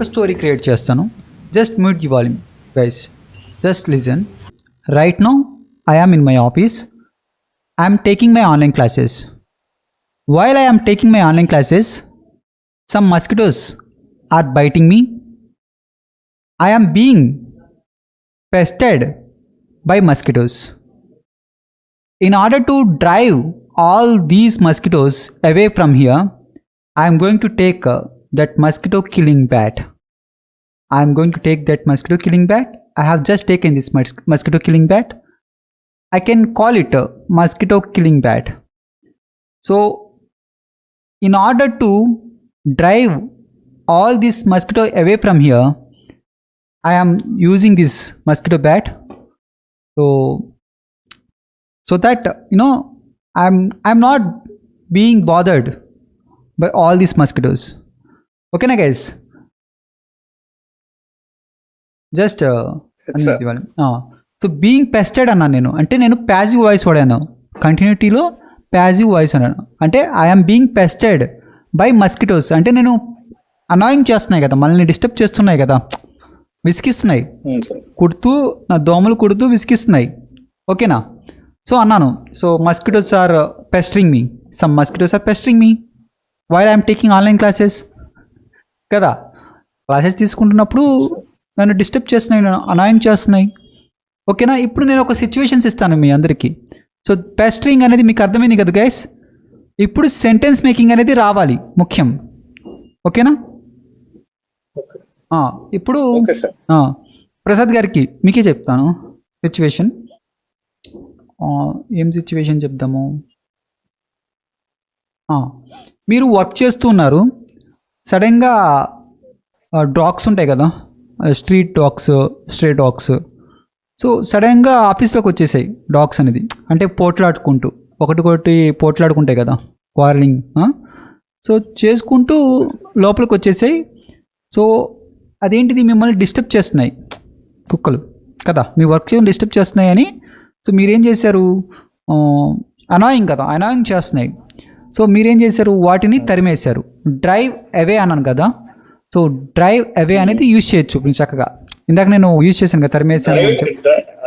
ఒక story create చేస్తాను. Just mute the volume guys, just listen. Right now I am in my office. I am taking my online classes. While I am taking my online classes, some mosquitoes are biting me. I am being pestered by mosquitoes. In order to drive all these mosquitoes away from here, I am going to take that mosquito killing bat. I am going to take that mosquito killing bat. I have just taken this mosquito killing bat. I can call it a mosquito killing bat. So, in order to drive all this mosquito away from here, I am using this mosquito bat. So that I'm not being bothered by all these mosquitoes. Okay, na guys? Just so being pestered అన్నాను నేను, అంటే నేను passive voice వాడాను, కంటిన్యూటీలో passive voice అన్నాను. అంటే I'm being పెస్టెడ్ by mosquitoes, అంటే నేను annoying చేస్తున్నాయి కదా, మనల్ని డిస్టర్బ్ చేస్తున్నాయి కదా, విసికిస్తున్నాయి, కుడుతూ నా దోమలు కుడుతూ విసికిస్తున్నాయి. ఓకేనా? సో అన్నాను, so mosquitoes are pestering me, some mosquitoes are pestering me while I'm taking online classes కదా. క్లాసెస్ తీసుకుంటున్నప్పుడు నన్ను డిస్టర్బ్ చేస్తున్నాయి, నన్ను అనాయింగ్ చేస్తున్నాయి. ఓకేనా? ఇప్పుడు నేను ఒక సిచ్యువేషన్స్ ఇస్తాను మీ అందరికీ. సో పెస్టరింగ్ అనేది మీకు అర్థమైంది కదా గైస్. ఇప్పుడు సెంటెన్స్ మేకింగ్ అనేది రావాలి, ముఖ్యం. ఓకేనా? ఇప్పుడు ప్రసాద్ గారికి మీకే చెప్తాను సిచ్యువేషన్. ఏం సిచ్యువేషన్ చెప్దాము? మీరు వర్క్ చేస్తూ ఉన్నారు, సడన్గా డాగ్స్ ఉంటాయి కదా, street dogs, stray dogs. So సడన్గా ఆఫీస్లోకి వచ్చేసాయి డాగ్స్ అనేది, అంటే పోట్లాడుకుంటూ ఒకటి పోట్లాడుకుంటాయి కదా, క్వారలింగ్. సో చేసుకుంటూ లోపలికి వచ్చేసాయి. సో అదేంటిది, మిమ్మల్ని డిస్టర్బ్ చేస్తున్నాయి కుక్కలు కదా, మీ వర్క్ చేయడం డిస్టర్బ్ చేస్తున్నాయని. సో మీరేం చేశారు, అనాయింగ్ కదా, అనాయింగ్ చేస్తున్నాయి. సో మీరేం చేశారు, వాటిని తరిమేశారు. డ్రైవ్ అవే అన్నాను కదా, సో డ్రైవ్ అవే అనేది యూజ్ చేయొచ్చు మీరు చక్కగా. ఇందాక నేను యూజ్ చేశాను కదా, తరిమేశాను.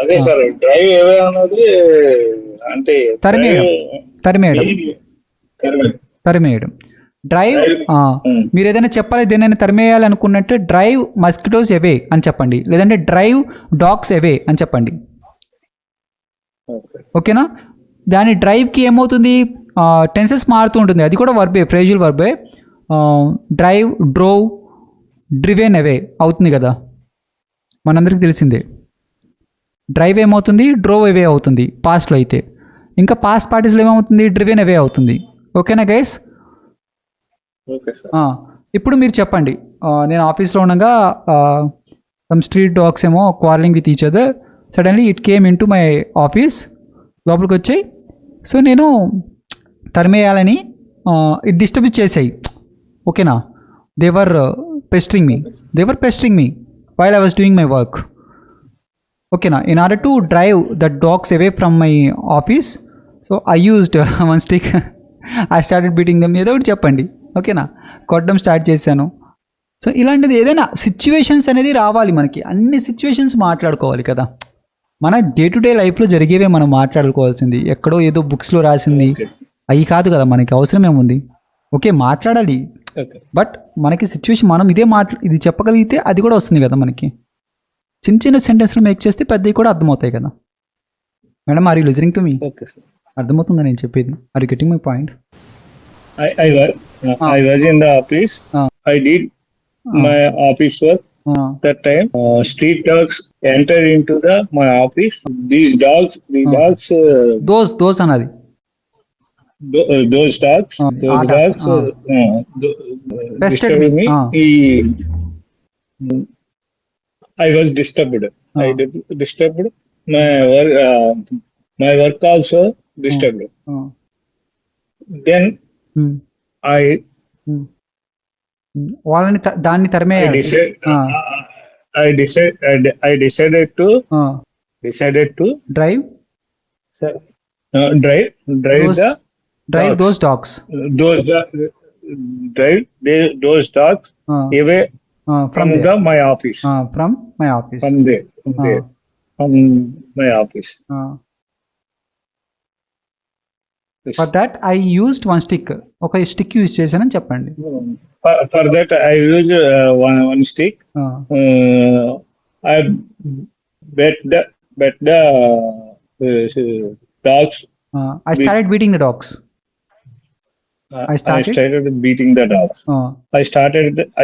అదే సార్, డ్రైవ్ అవే అన్నది అంటే తరిమేయడం. డ్రైవ్ మీరు ఏదైనా చెప్పాలి, దేనైనా తరిమేయాలి అనుకున్నట్టు డ్రైవ్ మస్కిటోస్ అవే అని చెప్పండి, లేదంటే డ్రైవ్ డాగ్స్ అవే అని చెప్పండి. ఓకేనా? దాని డ్రైవ్కి ఏమవుతుంది, టెన్సెస్ మారుతూ ఉంటుంది, అది కూడా వర్బే, ఫ్రేజువల్ వర్బే. డ్రైవ్, డ్రోవ్, డ్రివెన్ అవే అవుతుంది కదా, మనందరికీ తెలిసిందే. డ్రైవ్ ఏమవుతుంది, డ్రోవ్ అవే అవుతుంది పాస్ట్లో అయితే. ఇంకా పాస్ట్ పార్టీస్లో ఏమవుతుంది, డ్రివెన్ అవే అవుతుంది. ఓకేనా గైస్? ఇప్పుడు మీరు చెప్పండి, నేను ఆఫీస్లో ఉండగా సమ్ స్ట్రీట్ డాగ్స్ ఏమో quarrelling with each other, suddenly it came in to my office, లోపలికి వచ్చాయి. సో నేను తరిమేయాలని ఇట్ డిస్టర్బ్ చేసాయి. ఓకేనా? దేవర్ పెస్టరింగ్ మీ while I was doing my work. Okay, now in order to drive the dogs away from my office, so I used one stick. I started beating them. ఏదో ఒకటి చెప్పండి. ఓకేనా? కొట్టడం స్టార్ట్ చేశాను. So ఇలాంటిది ఏదైనా సిచ్యువేషన్స్ అనేది రావాలి మనకి, అన్ని సిచ్యువేషన్స్ మాట్లాడుకోవాలి కదా. మన డే టు డే లైఫ్లో జరిగేవే మనం మాట్లాడుకోవాల్సింది, ఎక్కడో ఏదో బుక్స్లో రాసింది అవి కాదు కదా, మనకి అవసరం ఏముంది. ఓకే, మాట్లాడాలి, బట్ మనకి సిచ్యువేషన్ మనం ఇది చెప్పగలిగితే అది కూడా వస్తుంది కదా మనకి. చిన్న చిన్న సెంటెన్స్లు మేక్ చేస్తే పెద్దవి కూడా అర్థమవుతాయి కదా. Madam, are you listening to me? అర్థమవుతుందా నేను చెప్పేది? Are you getting my point? I was in the office. I did my office work. That time street dogs entered into my office. These dogs those anadi those dogs disturbed me. I was disturbed. Disturbed. My work also disturbed. Then వాళ్ళని దాన్ని తరిమే I decided to drive those dogs away from my office. From my office. From there. From my office. For that I used one stick. ఒక stick use చేశానని చెప్పండి. For that I used one stick. I bet the dogs. I started beating the dogs. I started beating the dogs. I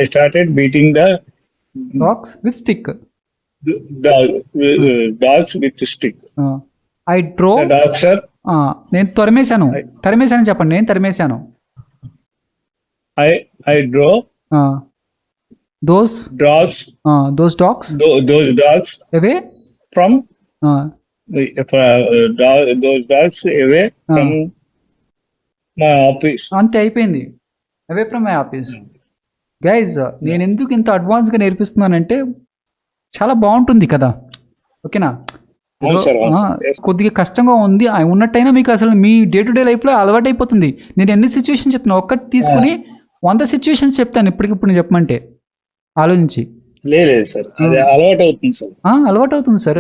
started beating the dogs with stick. Dogs with stick. I drove. The dogs are. నేను తరిమేశాను చెప్పండి. నేను తరిమేశాను. I drove. Those dogs. Those dogs away from. Those dogs away from my office. అంతే అయిపోయింది. Away from my office. Guys నేను ఎందుకు ఇంత అడ్వాన్స్గా నేర్పిస్తున్నానంటే చాలా బాగుంటుంది కదా. ఓకేనా. కొద్దిగా కష్టంగా ఉంది ఉన్నట్టయినా మీకు అసలు మీ డే టు డే లైఫ్లో అలవాటు అయిపోతుంది. నేను ఎన్ని సిచ్యువేషన్ చెప్తున్నా ఒక్కటి తీసుకుని 100 సిచ్యువేషన్స్ చెప్తాను ఇప్పటికిప్పుడు నేను చెప్పమంటే ఆలోచించి. లేదు సార్, అలవాటు అవుతుంది సార్. అలవాటు అవుతుంది సార్.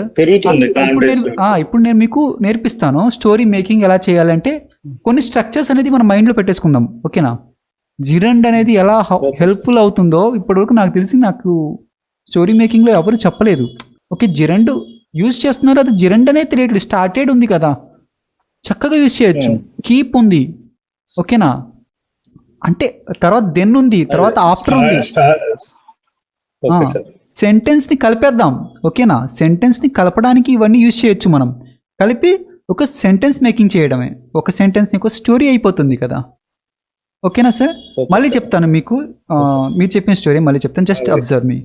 ఇప్పుడు నేను మీకు నేర్పిస్తాను స్టోరీ మేకింగ్ ఎలా చేయాలంటే కొన్ని స్ట్రక్చర్స్ అనేది మన మైండ్లో పెట్టేసుకుందాం. ఓకేనా. జిరండ్ అనేది ఎలా హెల్ప్ఫుల్ అవుతుందో ఇప్పటివరకు నాకు తెలిసి నాకు స్టోరీ మేకింగ్లో ఎవరు చెప్పలేదు. ఓకే, జిరండ్ యూజ్ చేస్తున్నారు, అది జిరండ్ అనేది తెలియట్లేదు. స్టార్టెడ్ ఉంది కదా, చక్కగా యూజ్ చేయొచ్చు. కీప్ ఉంది. ఓకేనా. అంటే తర్వాత దెన్ ఉంది, తర్వాత ఆఫ్టర్ ఉంది. సెంటెన్స్ని కలిపేద్దాం. ఓకేనా. సెంటెన్స్ని కలపడానికి ఇవన్నీ యూజ్ చేయొచ్చు. మనం కలిపి ఒక సెంటెన్స్ మేకింగ్ చేయడమే. ఒక సెంటెన్స్ని ఒక స్టోరీ అయిపోతుంది కదా. ఓకేనా సార్. మళ్ళీ చెప్తాను మీకు, మీరు చెప్పిన స్టోరీ మళ్ళీ చెప్తాను. Just observe me.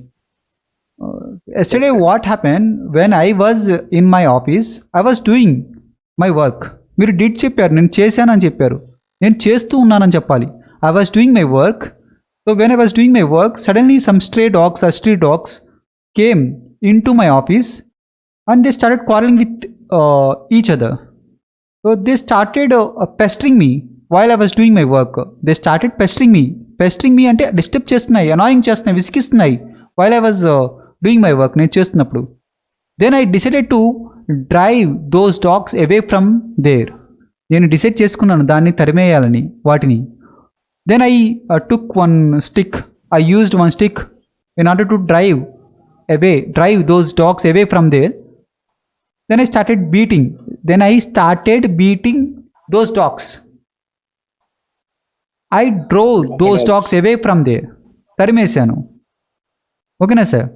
Yesterday what happened when I was in my office, I was doing my work. మీరు డిడ్ చెప్పారు, నేను చేశానని చెప్పారు. నేను చేస్తూ ఉన్నానని చెప్పాలి. I was doing my work. So when I was doing my work, suddenly some stray dogs or street dogs came into my office and they started quarreling with each other. So they started pestering me while I was doing my work. They started pestering me. Pestering me అంటే disturb చేస్తున్నాయి, annoying చేస్తున్నాయి, విసిగిస్తున్నాయి. while I was doing my work, నేను చేస్తున్నప్పుడు. Then I decided to drive those dogs away from there. నేను decide చేసుకున్నాను దాన్ని తరిమేయాలని, వాటిని. Then I took one stick. I used one stick in order to drive those dogs away from there. Then I started beating those dogs. I drove those dogs away from there. తరిమేశాను. ఓకేనా sir.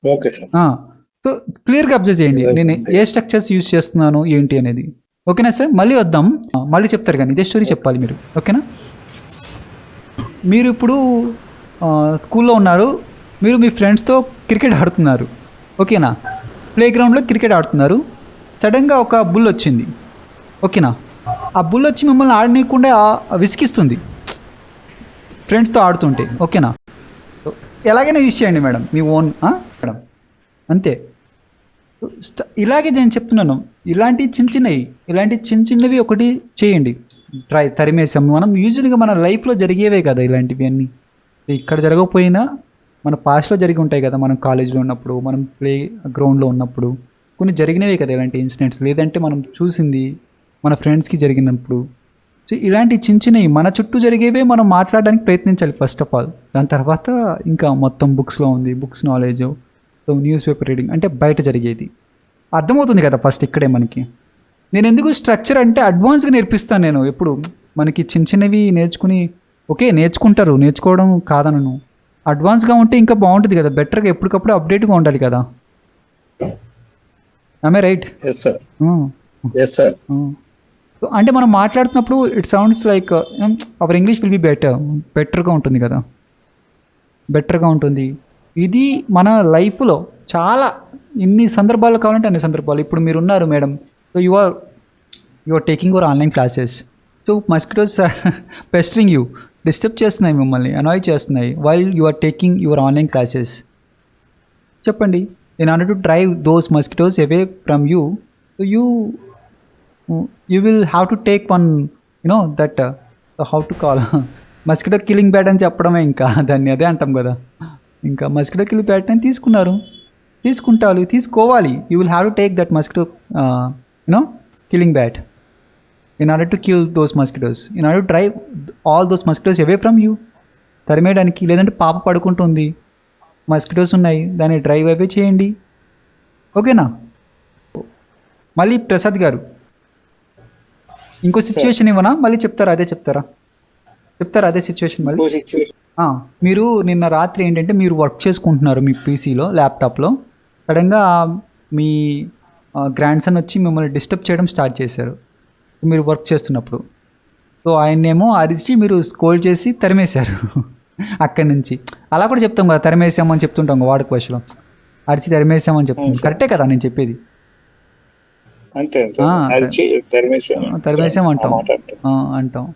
Okay sir. So క్లియర్గా observe చేయండి నేను ఏ structures use చేస్తున్నాను ఏంటి అనేది. ఓకేనా sir. మళ్ళీ వద్దాం, మళ్ళీ చెప్తారు కానీ ఇదే స్టోరీ చెప్పాలి మీరు. ఓకేనా. మీరు ఇప్పుడు స్కూల్లో ఉన్నారు, మీరు మీ ఫ్రెండ్స్తో క్రికెట్ ఆడుతున్నారు. ఓకేనా. ప్లే గ్రౌండ్లో క్రికెట్ ఆడుతున్నారు. సడన్గా ఒక బుల్ వచ్చింది. ఓకేనా. ఆ బుల్ వచ్చి మిమ్మల్ని ఆడనీయకుండా విసిగిస్తుంది ఫ్రెండ్స్తో ఆడుతుంటే. ఓకేనా. ఎలాగైనా యూజ్ చేయండి మేడం, మీ ఓన్ మేడం, అంతే. ఇలాగే నేను చెప్తున్నాను, ఇలాంటి చిన్నవి ఒకటి చేయండి. తరిమేసాం. మనం యూజువల్గా మన లైఫ్లో జరిగేవే కదా ఇలాంటివి అన్నీ. ఇక్కడ జరగకపోయినా మన పాస్ట్లో జరిగి ఉంటాయి కదా. మనం కాలేజ్లో ఉన్నప్పుడు, మనం ప్లే గ్రౌండ్లో ఉన్నప్పుడు కొన్ని జరిగినవే కదా ఇలాంటి ఇన్సిడెంట్స్. లేదంటే మనం చూసింది మన ఫ్రెండ్స్కి జరిగినప్పుడు. సో ఇలాంటి చిన్నవి మన చుట్టూ జరిగేవే మనం మాట్లాడడానికి ప్రయత్నించాలి ఫస్ట్ ఆఫ్ ఆల్. దాని తర్వాత ఇంకా మొత్తం బుక్స్లో ఉంది, books knowledge, so news paper reading అంటే బయట జరిగేది అర్థమవుతుంది కదా ఫస్ట్ ఇక్కడే మనకి. నేను ఎందుకు స్ట్రక్చర్ అంటే అడ్వాన్స్గా నేర్పిస్తాను నేను ఎప్పుడు. మనకి చిన్నవి నేర్చుకుని ఓకే నేర్చుకుంటారు, నేర్చుకోవడం కాదనను. అడ్వాన్స్గా ఉంటే ఇంకా బాగుంటుంది కదా, బెటర్గా ఎప్పటికప్పుడు అప్డేట్గా ఉండాలి కదా. ఆమె right? Yes sir. Yes sir. అంటే మనం మాట్లాడుతున్నప్పుడు it sounds like our English will be బెటర్గా ఉంటుంది కదా, బెటర్గా ఉంటుంది. ఇది మన లైఫ్లో చాలా ఇన్ని సందర్భాలు కావాలంటే అన్ని సందర్భాలు. ఇప్పుడు మీరు ఉన్నారు madam, so you are taking your online classes. So mosquitoes pestering you, disturb చేస్తున్నాయి మిమ్మల్ని, అనాయ్ చేస్తున్నాయి while you are taking your online classes. చెప్పండి, in order to drive those mosquitoes away from you, so you will have to take one, that how to call mosquito killing bat అని చెప్పడమే, ఇంకా దాన్ని అదే అంటాం కదా. ఇంకా మస్కిటో కిల్లింగ్ బ్యాట్ అని తీసుకోవాలి. You will have to take that mosquito killing bat in order to kill those mosquitoes, in order to drive all those mosquitoes away from you. తరిమేయడానికి. లేదంటే పాప పడుకుంటుంది, మస్కిటోస్ ఉన్నాయి, దాన్ని డ్రైవ్ అవే చేయండి. ఓకేనా? మళ్ళీ ప్రసాద్ గారు ఇంకో సిచ్యువేషన్ ఇవ్వనా? మళ్ళీ చెప్తారా అదే సిచ్యువేషన్ మళ్ళీ? మీరు నిన్న రాత్రి ఏంటంటే మీరు వర్క్ చేసుకుంటున్నారు మీ పీసీలో, ల్యాప్టాప్లో. సడన్గా మీ గ్రాండ్ సన్ వచ్చి మిమ్మల్ని డిస్టర్బ్ చేయడం స్టార్ట్ చేశారు మీరు వర్క్ చేస్తున్నప్పుడు. సో ఆయన్నేమో అరిచి మీరు స్కోల్డ్ చేసి తరిమేశారు అక్కడి నుంచి. అలా కూడా చెప్తాం కదా, తరిమేసామని చెప్తుంటాం వాడుక భాషలో, అరిచి తరిమేసామని చెప్తాం. కరెక్టే కదా నేను చెప్పేది? తరిమేసాం అంటాం.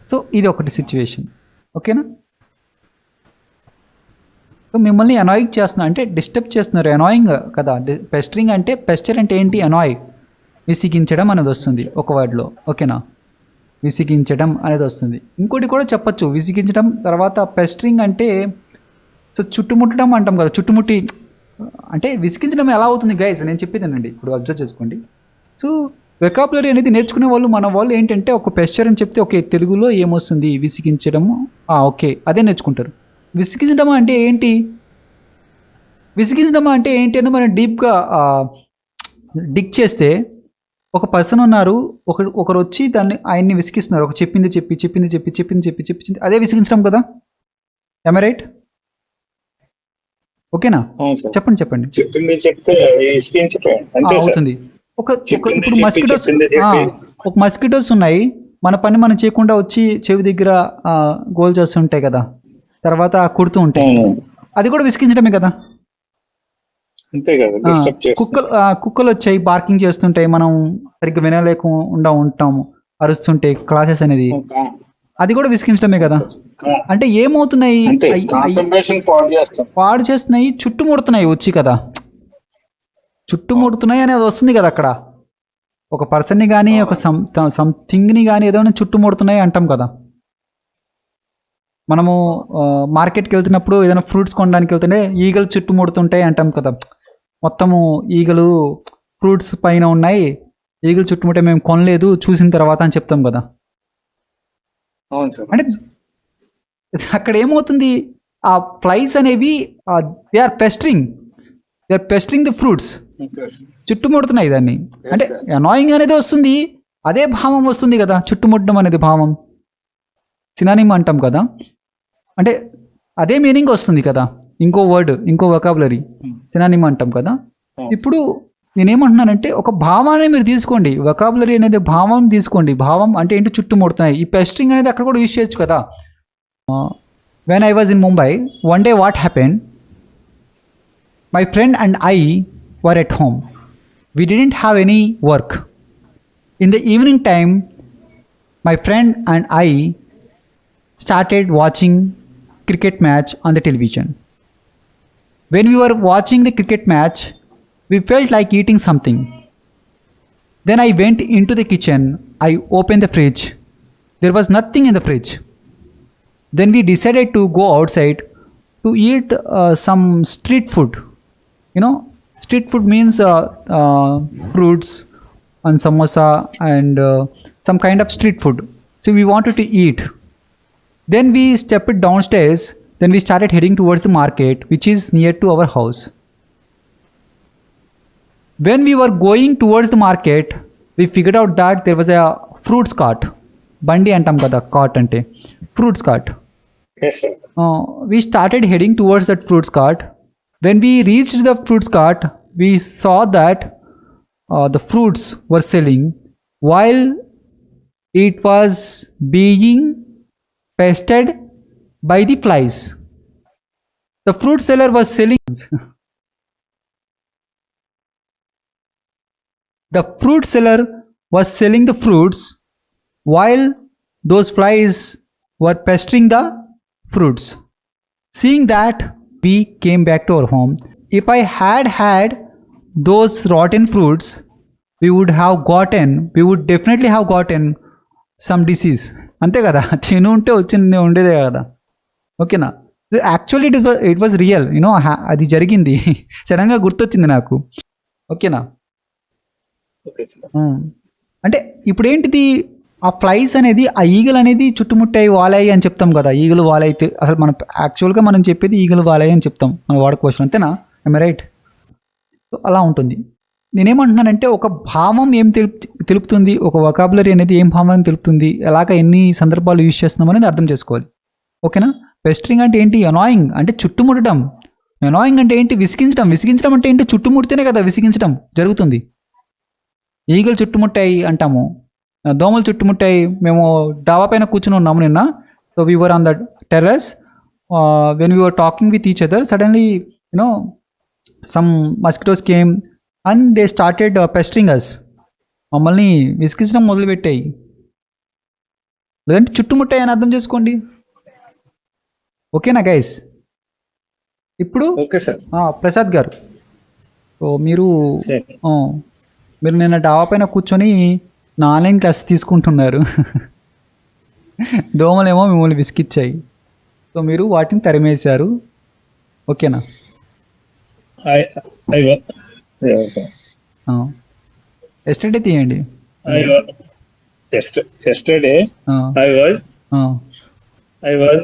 సో ఇది ఒకటి సిచ్యువేషన్. ఓకేనా? సో మిమ్మల్ని అనాయింగ్ చేస్తున్నారు అంటే డిస్టర్బ్ చేస్తున్నారు. అనాయింగ్ కదా. పెస్టరింగ్ అంటే, పెస్టర్ అంటే ఏంటి? అనాయ్, విసిగించడం అనేది వస్తుంది ఒక వర్డ్లో. ఓకేనా? విసిగించడం అనేది వస్తుంది. ఇంకోటి కూడా చెప్పచ్చు, విసిగించడం. తర్వాత పెస్టరింగ్ అంటే సో చుట్టుముట్టడం అంటాం కదా. చుట్టుముట్టి అంటే విసిగించడం ఎలా అవుతుంది గైస్? నేను చెప్పేదేనండి, ఇప్పుడు అబ్జర్వ్ చేసుకోండి. సో వెకాబులరీ అనేది నేర్చుకునే వాళ్ళు, మన వాళ్ళు ఏంటంటే ఒక పెస్చర్ అని చెప్తే ఓకే తెలుగులో ఏమొస్తుంది? విసిగించడము. ఓకే, అదే నేర్చుకుంటారు. విసిగించడం అంటే ఏంటి అని మనం డీప్గా డిగ్ చేస్తే ఒక పర్సన్ ఉన్నారు, ఒకరు వచ్చి ఆయన్ని విసిగిస్తున్నారు. ఒక చెప్పింది చెప్పి అదే విసిగించడం కదా. am I right? ఓకేనా? చెప్పండి. అవుతుంది. ఇప్పుడు మస్కిటోస్ ఉన్నాయి, మన పని మనం చేయకుండా వచ్చి చెవి దగ్గర గోల్ చేస్తుంటాయి కదా, తర్వాత కుడుతూ ఉంటాయి. అది కూడా విసిగించడమే కదా. కుక్కలు వచ్చాయి, బార్కింగ్ చేస్తుంటాయి, మనం సరిగ్గా వినలేకుండా ఉంటాము, అరుస్తుంటాయి, క్లాసెస్ అనేది, అది కూడా విసిగించడమే కదా. అంటే ఏమవుతున్నాయి? పాడు చేస్తున్నాయి, చుట్టుముడుతున్నాయి వచ్చి కదా. చుట్టుముడుతున్నాయి అనేది వస్తుంది కదా అక్కడ. ఒక పర్సన్ని కానీ ఒక సంథింగ్ని కానీ ఏదో చుట్టుముడుతున్నాయి అంటాం కదా. మనము మార్కెట్కి వెళ్తున్నప్పుడు ఏదైనా ఫ్రూట్స్ కొనడానికి వెళ్తుంటే ఈగలు చుట్టుముడుతుంటాయి అంటాం కదా. మొత్తము ఈగలు ఫ్రూట్స్ పైన ఉన్నాయి, ఈగలు చుట్టుముట్టే మేము కొనలేదు చూసిన తర్వాత అని చెప్తాం కదా. అంటే అక్కడ ఏమవుతుంది? ఆ ఫ్లైస్ అనేవి దే ఆర్ పెస్టరింగ్ ది ఫ్రూట్స్, చుట్టుముడుతున్నాయి దాన్ని. అంటే అనాయింగ్ అనేది వస్తుంది, అదే భావం వస్తుంది కదా, చుట్టుముట్టడం అనేది భావం, సినానిమ్ అంటాం కదా. అంటే అదే మీనింగ్ వస్తుంది కదా. ఇంకో వర్డ్, ఇంకో వొకాబులరీ సినానిమ్ అంటాం కదా. ఇప్పుడు నేనేమంటున్నానంటే ఒక భావాన్ని మీరు తీసుకోండి, వొకాబులరీ అనేది భావం తీసుకోండి. భావం అంటే ఏంటి? చుట్టుముడుతున్నాయి. ఈ పెస్టరింగ్ అనేది అక్కడ కూడా యూజ్ చేయొచ్చు కదా. When I was in Mumbai, one day what happened, my friend and I were at home. We didn't have any work. In the evening time, my friend and I started watching cricket match on the television. When we were watching the cricket match, we felt like eating something. Then I went into the kitchen. I opened the fridge. There was nothing in the fridge. Then we decided to go outside to eat some street food. Street food means fruits and samosa and some kind of street food. So we wanted to eat. Then we stepped downstairs. Then we started heading towards the market, which is near to our house. When we were going towards the market, we figured out that there was a fruits cart. Bandi antam kada, cart ante. Fruits cart. Yes, sir. We started heading towards that fruits cart. When we reached the fruits cart, we saw that the fruits were selling while it was being pested by the flies. The fruit seller was selling the fruit seller was selling the fruits while those flies were pestering the fruits. Seeing that, we came back to our home. If I had those rotten fruits, we would definitely have gotten some disease. అంతే కదా, తిని ఉంటే వచ్చింది ఉండేదే కదా. ఓకేనా, actually it was real you know, అది జరిగింది. సడన్గా గుర్తొచ్చింది నాకు. ఓకేనా. Okay sir. అంటే ఇప్పుడు ఏంటిది, ఆ ఫ్లైస్ అనేది, ఆ ఈగలు అనేది చుట్టుముట్టాయి వాలాయి అని చెప్తాం కదా, ఈగలు వాలాయి. అసలు మనం యాక్చువల్గా మనం చెప్పేది ఈగలు వాలాయి అని చెప్తాం మన వాడుకోవచ్చు, అంతేనా? I right? అలా ఉంటుంది. నేనేమంటున్నానంటే ఒక భావం ఏం తెలుపుతుంది, ఒక వొకాబులరీ అనేది ఏం భావం తెలుపుతుంది, ఎలాగ ఎన్ని సందర్భాలు యూజ్ చేస్తున్నాం అనేది అర్థం చేసుకోవాలి. ఓకేనా. పెస్టరింగ్ అంటే ఏంటి? అనాయింగ్ అంటే చుట్టుముట్టడం. అనాయింగ్ అంటే ఏంటి? విసిగించడం. విసిగించడం అంటే ఏంటి? చుట్టుముడితేనే కదా విసిగించడం జరుగుతుంది. ఈగలు చుట్టుముట్టాయి అంటాము, దోమలు చుట్టుముట్టాయి. మేము డాబా పైన కూర్చుని ఉన్నాము నిన్న. So we were on the terrace when we were talking with each other, suddenly you know some mosquitoes came and they started pestering us. మమ్మల్ని విసిగించడం మొదలుపెట్టాయి. లేదంటే చుట్టుముట్టాయి అని అర్థం చేసుకోండి. ఓకేనా గైస్? ఇప్పుడు ఓకే సార్. ప్రసాద్ గారు, సో మీరు నిన్న డాబా పైన కూర్చొని నా ఆన్లైన్ క్లాస్ తీసుకుంటున్నారు. దోమలేమో మిమ్మల్ని విసిగిచ్చాయి, సో మీరు వాటిని తరిమేశారు. ఓకేనా. ఎస్టర్డే తీయండి. Yesterday I was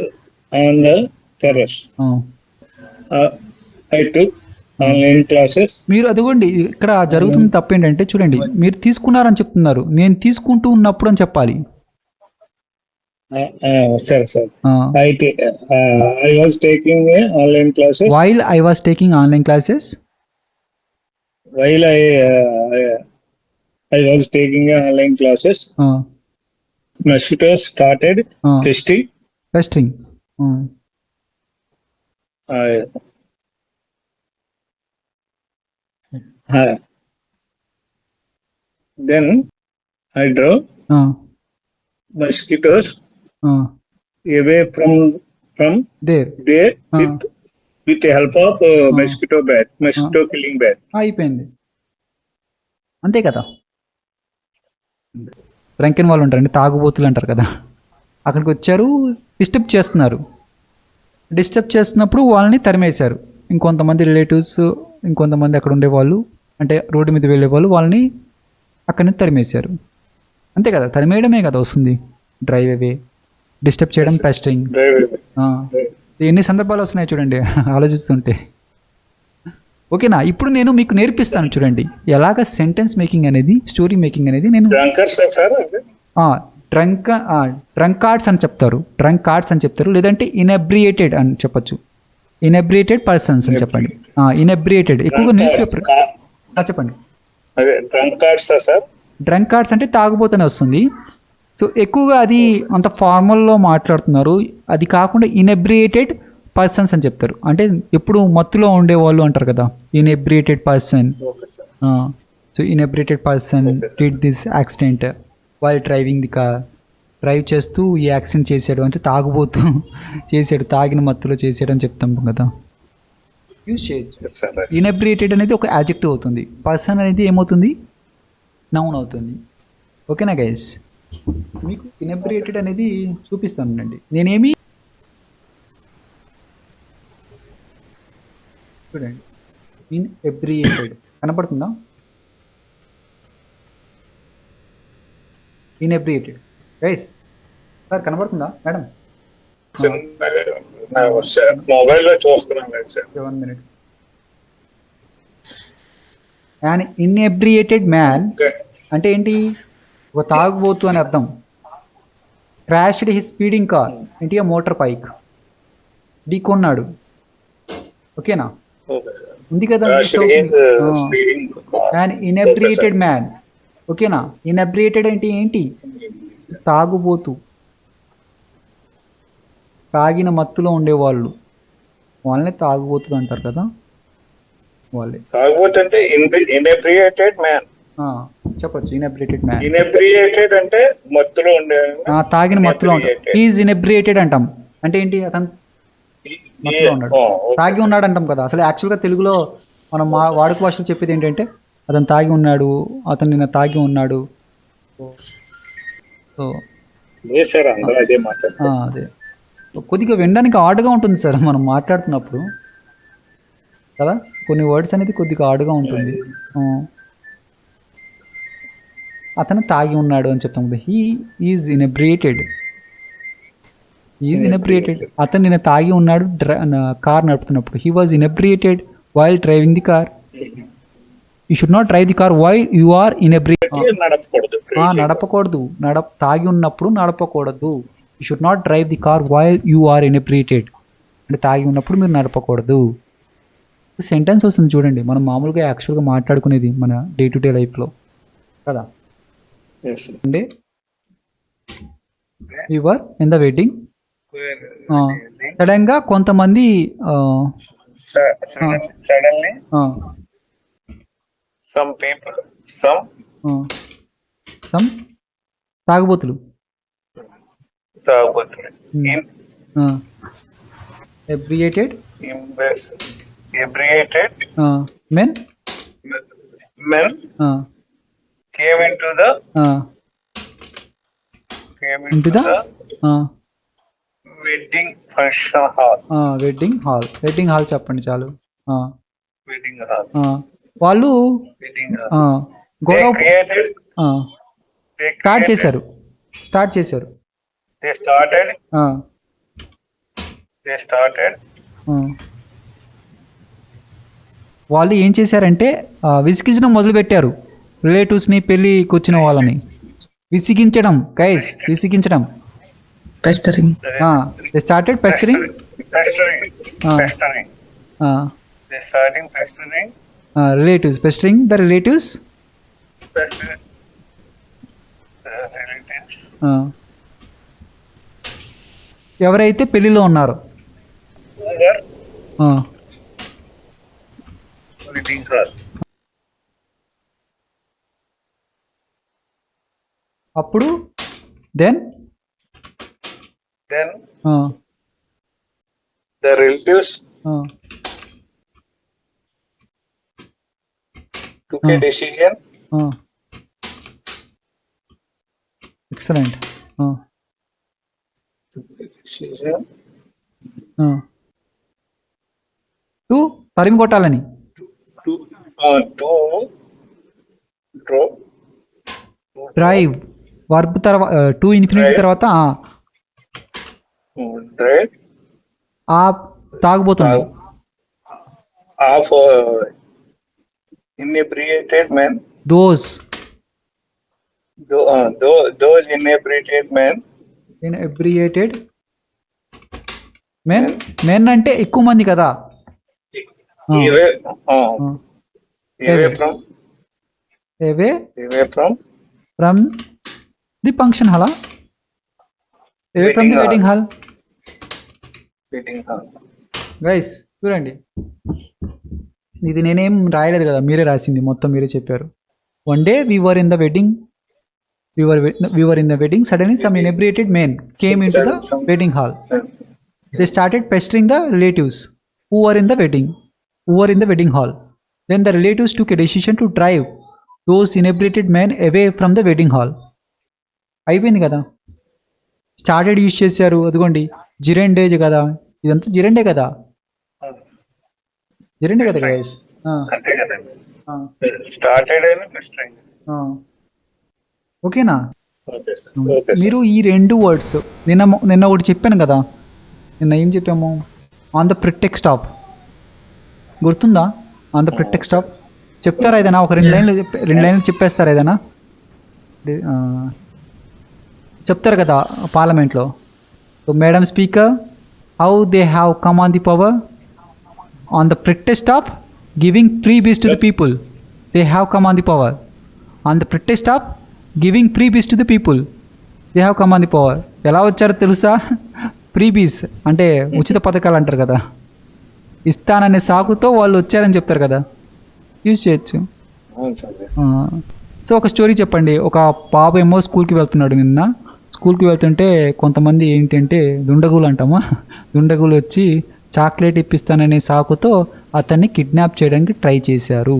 on the terrace. I took online classes. మీరు అదిగోండి, ఇక్కడ జరుగుతున్న తప్పు ఏంటంటే చూడండి, మీరు తీసుకున్నారని చెప్తున్నారు, నేను తీసుకుంటూ ఉన్నప్పుడు అని చెప్పాలి. Sir. I was taking online classes. While I was taking online classes. While I was taking online classes. Mosquitoes started pestering. Then I drove mosquitoes away from there with the help of mosquito killing bat. అయిపోయింది, అంతే కదా. Drunken వాళ్ళు ఉంటారండి, తాగుబోతులు అంటారు కదా, అక్కడికి వచ్చారు, డిస్టర్బ్ చేస్తున్నప్పుడు వాళ్ళని తరిమేశారు. ఇంకొంతమంది రిలేటివ్స్, ఇంకొంతమంది అక్కడ ఉండేవాళ్ళు, అంటే రోడ్డు మీద వెళ్ళేవాళ్ళు, వాళ్ళని అక్కడి నుంచి తరిమేశారు. అంతే కదా, తరిమేయడమే కదా వస్తుంది. డ్రైవ్ అవే, డిస్టర్బ్ చేయడం, పెస్టరింగ్. ఎన్ని సందర్భాలు వస్తున్నాయి చూడండి ఆలోచిస్తుంటే. ఓకేనా. ఇప్పుడు నేను మీకు నేర్పిస్తాను చూడండి, ఎలాగ సెంటెన్స్ మేకింగ్ అనేది, స్టోరీ మేకింగ్ అనేది. నేను డ్రంకార్డ్స్ అని చెప్తారు, లేదంటే ఇన్ఎబ్రియేటెడ్ అని చెప్పచ్చు. ఇన్ఎబ్రియేటెడ్ పర్సన్స్ అని చెప్పండి. ఇన్ఎబ్రియేటెడ్ ఎక్కువగా న్యూస్ పేపర్ చెప్పండి. డ్రంకార్డ్స్ అంటే తాగుబోతనే వస్తుంది. సో ఎక్కువగా అది అంత ఫార్మల్లో మాట్లాడుతున్నారు. అది కాకుండా ఇన్ఎబ్రియేటెడ్ పర్సన్స్ అని చెప్తారు, అంటే ఎప్పుడు మత్తులో ఉండేవాళ్ళు అంటారు కదా, inebriated person. So inebriated person did this accident while driving the car. Drive చేస్తూ ఈ యాక్సిడెంట్ చేశాడు అంటే తాగుబోతూ చేశాడు, తాగిన మత్తులో చేశాడు అని చెప్తాం కదా. యూజ్ చేయొచ్చు. ఇన్ఎబ్రియేటెడ్ అనేది ఒక యాడ్జెక్టివ్ అవుతుంది, పర్సన్ అనేది ఏమవుతుంది? నౌన్ అవుతుంది. ఓకేనా గైస్? మీకు ఇన్ఎబ్రియేటెడ్ అనేది చూపిస్తానండి. నేనేమి చూడండి, ఇన్ఎబ్రియేటెడ్ కనపడుతుందా? ఇన్ఎబ్రియేటెడ్ గైస్, సార్ కనపడుతుందా మేడం? మొబైల్లో చూస్తున్నాను. 1 minute. అండ్ ఇన్ఎబ్రియేటెడ్ మ్యాన్ అంటే ఏంటి? ఒక తాగుబోతు అని అర్థం. క్రాష్డ్ హిస్ స్పీడింగ్ కార్, ఏంటి? మోటార్ బైక్ ఢీకొన్నాడు. ఓకేనా, ఉంది కదా. అండ్ ఇన్ఎబ్రియేటెడ్ మ్యాన్, ఓకేనా. ఇన్ఎబ్రియేటెడ్ అంటే ఏంటి? తాగుబోతు, తాగిన మత్తులో ఉండేవాళ్ళు, వాళ్ళని తాగుబోతులు అంటారు కదా, వాళ్ళే తాగుబోతు అంటే ఇన్ఎబ్రియేటెడ్ మ్యాన్ చెప్పొచ్చు. ఇన్ఎబ్రియేటెడ్ మ్యాన్, ఇన్ఎబ్రియేటెడ్ అంటే మత్తులో ఉండే, తాగిన మత్తులో ఉంటాడు. ఈజ్ ఇన్ఎబ్రియేటెడ్ అంటాం అంటే ఏంటి? అతను మత్తులో ఉన్నాడు, తాగి ఉన్నాడు అంటాం కదా. అసలు యాక్చువల్గా తెలుగులో మనం వాడుక భాషలో చెప్పేది ఏంటంటే అతను తాగి ఉన్నాడు, అతను నిన్న తాగి ఉన్నాడు. సో లేదు సార్, అందరూ అదే మాట్లాడతారు. అదే కొద్దిగా వినడానికి ఆడుగా ఉంటుంది సార్ మనం మాట్లాడుతున్నప్పుడు కదా, కొన్ని వర్డ్స్ అనేది కొద్దిగా ఆడుగా ఉంటుంది. ఆ. అతను తాగి ఉన్నాడు అని చెప్తాం కదా, హీ ఈజ్ ఇనబ్రియేటెడ్. అతను నిన్న తాగి ఉన్నాడు కార్ నడుపుతున్నప్పుడు. He was inebriated while driving the car. You should not drive the car while you are inebriated. నడపకూడదు. తాగి ఉన్నప్పుడు నడపకూడదు. You should not drive the car while you are inebriated. అంటే తాగి ఉన్నప్పుడు మీరు నడపకూడదు. సెంటెన్స్ వస్తుంది చూడండి, మనం మామూలుగా యాక్చువల్గా మాట్లాడుకునేది మన డే టు డే లైఫ్లో కదా. అంటే యువర్ ఇన్ ద వెడ్డింగ్. సడన్గా కొంతమంది సడన్లీ సమ్ పీపుల్ సమ్ తాగుబోతులు ebriated men came into the wedding function hall. Wedding hall చెప్పండి చాలు. Wedding hall. వాళ్ళు Wedding hall. గొడవ They స్టార్ట్ created- చేశారు. They started. వాళ్ళు ఏం చేశారంటే విసిగించడం మొదలుపెట్టారు. రిలేటివ్స్ని, పెళ్ళికి వచ్చిన వాళ్ళని విసిగించడం. విసిగించడం. Pestering. They started pestering. Pestering. They starting pestering. Relatives, pestering the relatives. Pestering. Relatives. ఎవరైతే పెళ్ళిలో ఉన్నారో. Who were wedding hall. అప్పుడు then The relatives took a decision. Excellent. తరిమి కొట్టాలని. To డ్రైవ్ వర్బ్ తర్వాత టు ఇన్ఫినిటీ తర్వాత drive ఆ తాగుబోతుంది. of inebriated men. those inebriated men. inebriated men అంటే ఎక్కువ మంది కదా. Away from the function hall. Away from the wedding hall. Guys చూడండి, ఇది నేనేం రాయలేదు కదా, మీరే రాసింది మొత్తం, మీరే చెప్పారు. One day we were in the wedding suddenly some inebriated men came in to the wedding hall. They started pestering the relatives who were in the wedding hall. Then the relatives took a decision to drive those inebriated men away from the wedding hall. అయిపోయింది కదా. Started use చేశారు, అదిగోండి జిరెండేజ్ కదా, ఇదంతా జిరెండే కదా guys. ఓకేనా. మీరు ఈ రెండు వర్డ్స్ నిన్న ఒకటి చెప్పాను కదా, నిన్న ఏం చెప్పాము, ఆన్ ద ప్రిటెక్స్ట్ ఆఫ్, గుర్తుందా? ఆన్ ద ప్రిటెక్స్ట్ ఆఫ్ చెప్తారా ఏదైనా? ఒక రెండు లైన్లు చెప్పేస్తారా ఏదైనా? చెప్తారు కదా పార్లమెంట్లో. So madam speaker, how they have come on the power on the pretext of giving freebies to the people. They have come on the power on the pretext of giving freebies to the people. They have come on the power. ఎలా వచ్చారో తెలుసా? Freebies అంటే ఉచిత పథకాలు అంటారు కదా, ఇస్తాననే సాకుతో వాళ్ళు వచ్చారని చెప్తారు కదా, యూజ్ చేయొచ్చు. సో ఒక స్టోరీ చెప్పండి. ఒక బాబు ఏమో స్కూల్కి వెళ్తున్నాడు. నిన్న స్కూల్కి వెళ్తుంటే కొంతమంది ఏంటంటే దుండగులు అంటామా, దుండగులు వచ్చి చాక్లెట్ ఇప్పిస్తాననే సాకుతో అతన్ని కిడ్నాప్ చేయడానికి ట్రై చేశారు.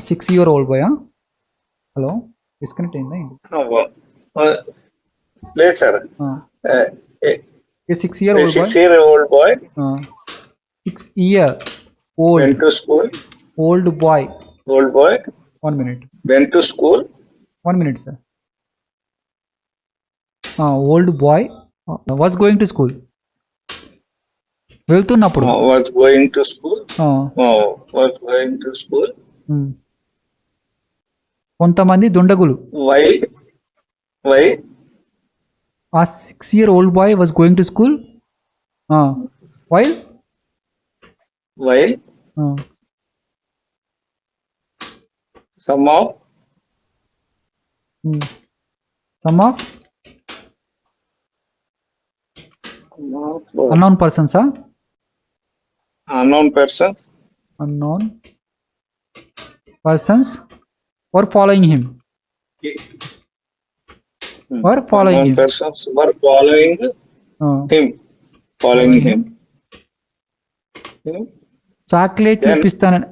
6 year old boy. Hello, disconnect అయిందా? లేదు సార్. A 6-year old boy. 6-year-old boy 6-year old went to school. old boy. Old boy 1 minute. went to school. 1 minute, sir. Old boy was going to school. వెళ్తున్నప్పుడు Was going to school. Ah, Was going to school. కొంతమంది దుండగులు. Why? A 6-year-old boy was going to school. While some of unknown persons. unknown persons were following him. unknown persons were following him. Chocolate Then- ఇప్పిస్తానని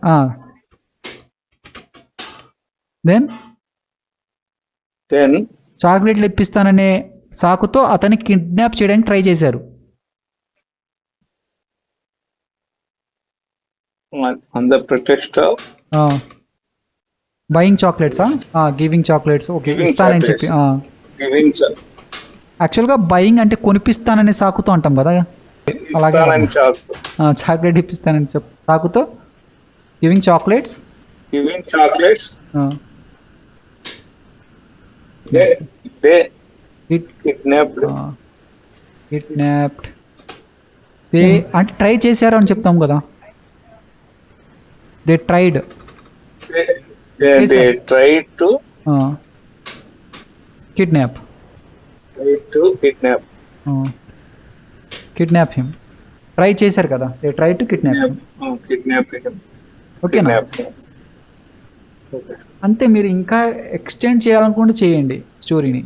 Then చాక్లెట్లు ఇప్పిస్తాననే సాకుతో అతన్ని kidnap చేయడానికి try చేశారు. on the pretext of buying chocolates, giving chocolates. Okay, Giving ఇస్తానని చెప్పి. giving యాక్చువల్గా buying అంటే కొనిపిస్తాననే సాకుతో అంటాం కదా, అలాగే ఇస్తానని చాక్లెట్ ఇప్పిస్తానని సాకుతో giving chocolates. giving chocolates. They kidnapped. Kidnapped. అంటే ట్రై చేశారు అని చెప్తాం కదా. They tried. They tried to kidnap. Kidnap him. Try చేశారు కదా, they try to kidnap him. kidnap him. ఓకేనా? Kidnap him. Okay. అంతే. మీరు ఇంకా ఎక్స్టెండ్ చేయాలనుకుంటే చేయండి స్టోరీని.